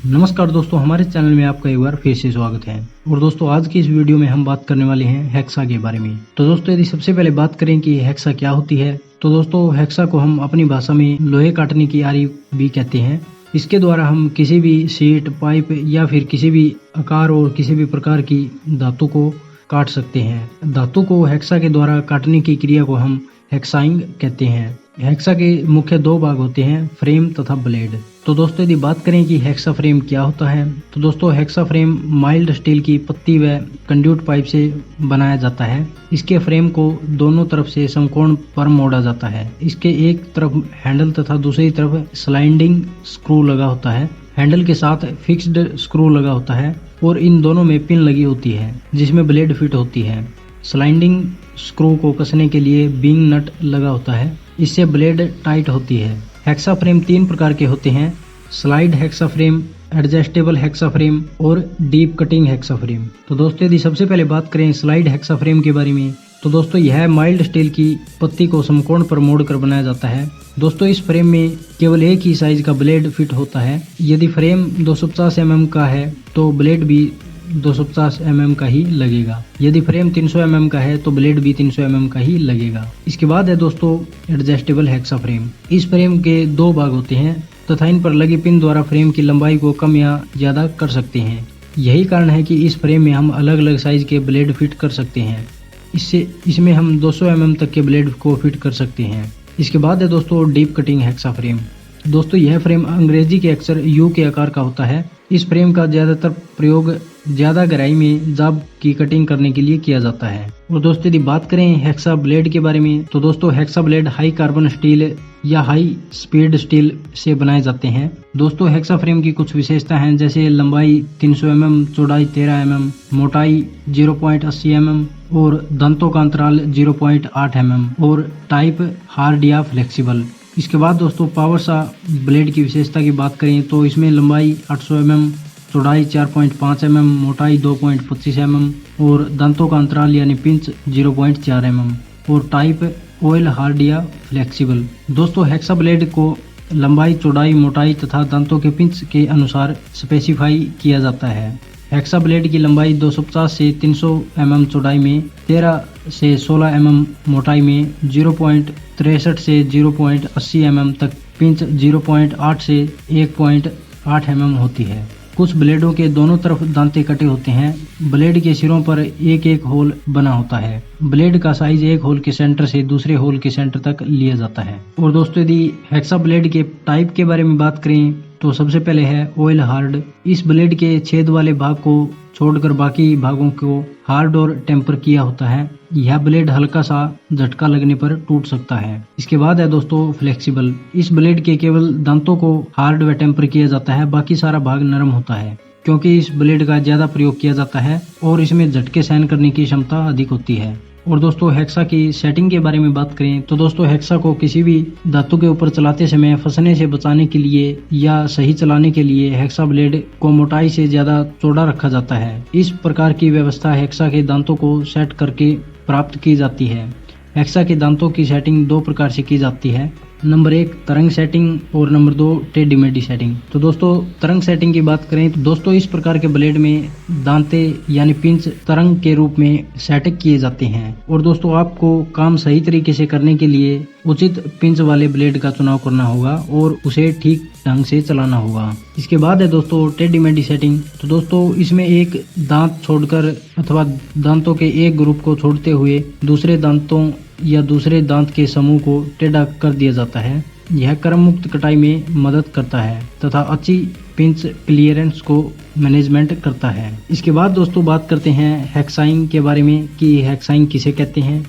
नमस्कार दोस्तों, हमारे चैनल में आपका एक बार फिर से स्वागत है। और दोस्तों, आज की इस वीडियो में हम बात करने वाले हैं हेक्सा के बारे में। तो दोस्तों, यदि सबसे पहले बात करें कि हेक्सा क्या होती है, तो दोस्तों हेक्सा को हम अपनी भाषा में लोहे काटने की आरी भी कहते हैं। इसके द्वारा हम किसी भी शीट, पाइप या फिर किसी भी आकार और किसी भी प्रकार की धातु को काट सकते हैं। धातु को हेक्सा के द्वारा काटने की क्रिया को हम हेक्साइंग कहते हैं। हेक्सा के मुख्य दो भाग होते हैं, फ्रेम तथा ब्लेड। तो दोस्तों, यदि बात करें कि हेक्सा फ्रेम क्या होता है, तो दोस्तों हेक्सा फ्रेम माइल्ड स्टील की पत्ती व कंड्यूट पाइप से बनाया जाता है। इसके फ्रेम को दोनों तरफ से समकोण पर मोड़ा जाता है। इसके एक तरफ हैंडल तथा दूसरी तरफ स्लाइडिंग स्क्रू लगा होता है। हैंडल के साथ फिक्स्ड स्क्रू लगा होता है और इन दोनों में पिन लगी होती है जिसमें ब्लेड फिट होती है। स्लाइडिंग स्क्रू को कसने के लिए बिंग नट लगा होता है, इससे ब्लेड टाइट होती है। हेक्सा फ्रेम तीन प्रकार के होते हैं, slide hexa frame, adjustable hexa frame और डीप कटिंग हेक्सा फ्रेम। तो दोस्तों, यदि सबसे पहले बात करें स्लाइड हेक्सा फ्रेम के बारे में, तो दोस्तों यह माइल्ड स्टील की पत्ती को समकोण पर मोड़कर बनाया जाता है। दोस्तों, इस फ्रेम में केवल एक ही साइज का ब्लेड फिट होता है। यदि फ्रेम 250 mm का है तो ब्लेड भी 250 mm का ही लगेगा। यदि फ्रेम 300 mm का है तो ब्लेड भी 300 mm का ही लगेगा। इसके बाद है दोस्तों एडजस्टेबल हेक्सा फ्रेम। इस फ्रेम के दो भाग होते हैं तथा इन पर लगी पिन द्वारा फ्रेम की लंबाई को कम या ज्यादा कर सकते हैं। यही कारण है कि इस फ्रेम में हम अलग अलग साइज के ब्लेड फिट कर सकते हैं। इसमें हम 200 mm तक के ब्लेड को फिट कर सकते हैं। इसके बाद है दोस्तों डीप कटिंग हेक्सा फ्रेम। दोस्तों, यह फ्रेम अंग्रेजी के अक्षर यू के आकार का होता है। इस फ्रेम का ज्यादातर प्रयोग ज्यादा गहराई में जाब की कटिंग करने के लिए किया जाता है। और दोस्तों, यदि बात करें हेक्सा ब्लेड के बारे में, तो दोस्तों hexa blade high carbon steel या हाई स्पीड स्टील से बनाए जाते हैं। दोस्तों, हेक्सा फ्रेम की कुछ विशेषता हैं, जैसे लंबाई 300 mm, चौड़ाई 13 mm, मोटाई 0.80 mm और दांतों का अंतराल 0.8 mm और टाइप हार्ड या फ्लेक्सिबल। इसके बाद दोस्तों पावर सा ब्लेड की विशेषता की बात करें तो इसमें लंबाई 800 mm, चौड़ाई 4.5 mm, मोटाई 2.25 mm और दांतों का अंतराल यानी पिंच 0.4 mm और टाइप ऑयल हार्ड या फ्लेक्सिबल। दोस्तों, हेक्सा ब्लेड को लंबाई, चौड़ाई, मोटाई तथा दांतों के पिंच के अनुसार स्पेसिफाई किया जाता है। हेक्सा ब्लेड की लंबाई 250 से 300 mm चौड़ाई में, 13 से 16 mm मोटाई में, 0.63 से 0.80 mm तक पिंच 0.8 से 1.8 mm होती है। कुछ ब्लेडों के दोनों तरफ दांते कटे होते हैं। ब्लेड के सिरों पर एक एक होल बना होता है। ब्लेड का साइज एक होल के सेंटर से दूसरे होल के सेंटर तक लिया जाता है। और दोस्तों, यदि हेक्सा ब्लेड के टाइप के बारे में बात करें तो सबसे पहले है ऑयल हार्ड। इस ब्लेड के छेद वाले भाग को छोड़कर बाकी भागों को हार्ड और टेम्पर किया होता है। यह ब्लेड हल्का सा झटका लगने पर टूट सकता है। इसके बाद है दोस्तों फ्लेक्सिबल। इस ब्लेड के केवल दांतों को हार्ड व टेम्पर किया जाता है, बाकी सारा भाग नरम होता है, क्योंकि इस ब्लेड का ज्यादा प्रयोग किया जाता है और इसमें झटके सहन करने की क्षमता अधिक होती है। और दोस्तों, हेक्सा की सेटिंग के बारे में बात करें तो दोस्तों हेक्सा को किसी भी धातु के ऊपर चलाते समय फंसने से बचाने के लिए या सही चलाने के लिए हेक्सा ब्लेड को मोटाई से ज्यादा चौड़ा रखा जाता है। इस प्रकार की व्यवस्था हेक्सा के दांतों को सेट करके प्राप्त की जाती है। हेक्सा के दांतों की सेटिंग दो प्रकार से की जाती है, नंबर 1 तरंग सेटिंग और नंबर 2 टेढ़ी मेढ़ी सेटिंग। तो दोस्तों तरंग सेटिंग की बात करें तो दोस्तों इस प्रकार के ब्लेड में दांते यानी पिंच तरंग के रूप में सेट किए जाते हैं। और दोस्तों आपको काम सही तरीके से करने के लिए उचित पिंच वाले ब्लेड का चुनाव करना होगा और उसे ठीक ढंग से चलाना होगा। इसके बाद है दोस्तों टेढ़ी मेढ़ी सेटिंग। तो दोस्तों इसमें एक दांत छोड़कर अथवा दांतों के एक ग्रुप को छोड़ते हुए दूसरे दांतों या दूसरे दांत के समूह को टेढ़ा कर दिया जाता है। यह क्रम मुक्त कटाई में मदद करता है तथा अच्छी पिंच क्लियरेंस को मैनेजमेंट करता है। इसके बाद दोस्तों बात करते हैं हेक्साइंग के बारे में कि हेक्साइंग किसे कहते हैं।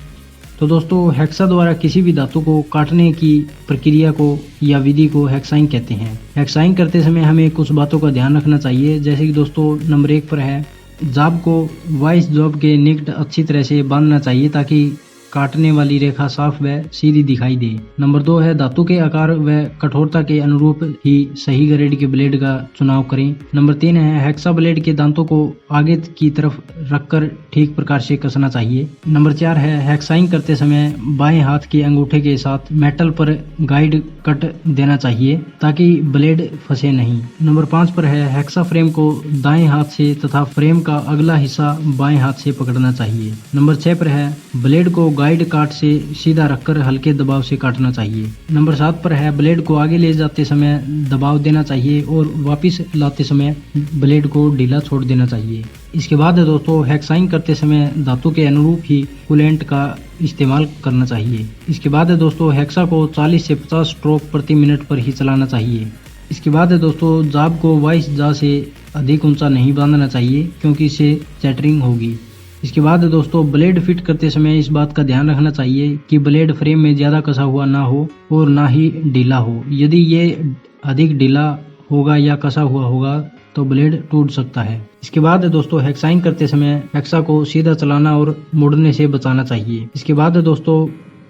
तो दोस्तों हेक्सा द्वारा किसी भी धातु को काटने की प्रक्रिया को या विधि को हेक्साइंग कहते हैं। हेक्साइंग करते समय हमें कुछ बातों का ध्यान रखना चाहिए, जैसे कि दोस्तों नंबर 1 पर है जाब को वाइस जॉब के निकट अच्छी तरह से बांधना चाहिए ताकि काटने वाली रेखा साफ व सीधी दिखाई दे। नंबर 2 है धातु के आकार व कठोरता के अनुरूप ही सही ग्रेड के ब्लेड का चुनाव करें। नंबर 3 है हेक्सा ब्लेड के दांतों को आगे की तरफ रखकर ठीक प्रकार से कसना चाहिए। नंबर 4 है हेक्साइंग करते समय बाएं हाथ के अंगूठे के साथ मेटल पर गाइड कट देना चाहिए ताकि ब्लेड फंसे नहीं। नंबर 5 पर है हेक्सा फ्रेम को दाएं हाथ से तथा फ्रेम का अगला हिस्सा बाएं हाथ से पकड़ना चाहिए। नंबर 6 पर है ब्लेड को गाइड काट से सीधा रखकर हल्के दबाव से काटना चाहिए। नंबर 7 पर है ब्लेड को आगे ले जाते समय दबाव देना चाहिए और वापस लाते समय ब्लेड को ढीला छोड़ देना चाहिए। इसके बाद है दोस्तों हेक्साइंग करते समय धातु के अनुरूप ही कूलेंट का इस्तेमाल करना चाहिए। इसके बाद है दोस्तों हेक्सा को 40 से 50 स्ट्रोक प्रति मिनट पर ही चलाना चाहिए। इसके बाद है दोस्तों जाब को 22 जा से अधिक ऊंचा नहीं बांधना चाहिए क्योंकि इससे चैटरिंग होगी। इसके बाद है दोस्तों ब्लेड फिट करते समय इस बात का ध्यान रखना चाहिए कि ब्लेड फ्रेम में ज़्यादा कसा हुआ ना हो और ना ही ढीला हो। यदि ये अधिक ढीला होगा या कसा हुआ होगा तो ब्लेड टूट सकता है। इसके बाद है दोस्तों हेक्साइंग करते समय हेक्सा को सीधा चलाना और मुड़ने से बचाना चाहिए। इसके बाद है दोस्तों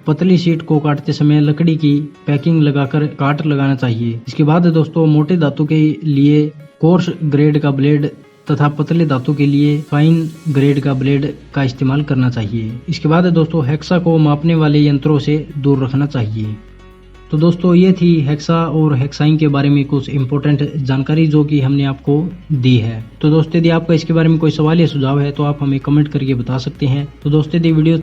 पतली शीट को काटते समय लकड़ी की पैकिंग लगाकर काट लगाना चाहिए। इसके बाद है दोस्तों मोटे धातु के लिए कोर्स ग्रेड का ब्लेड तथा पतले धातु के लिए फाइन ग्रेड का ब्लेड का इस्तेमाल करना चाहिए। इसके बाद है दोस्तों हेक्सा को मापने वाले यंत्रों से दूर रखना चाहिए। तो दोस्तों ये थी हेक्सा और हेक्साइंग के बारे में कुछ इंपॉर्टेंट जानकारी जो कि हमने आपको दी है। तो दोस्तों यदि आपका इसके बारे में कोई सवाल या सुझाव है तो आप हमें कमेंट करके बता सकते हैं। तो दोस्तों यदि वीडियो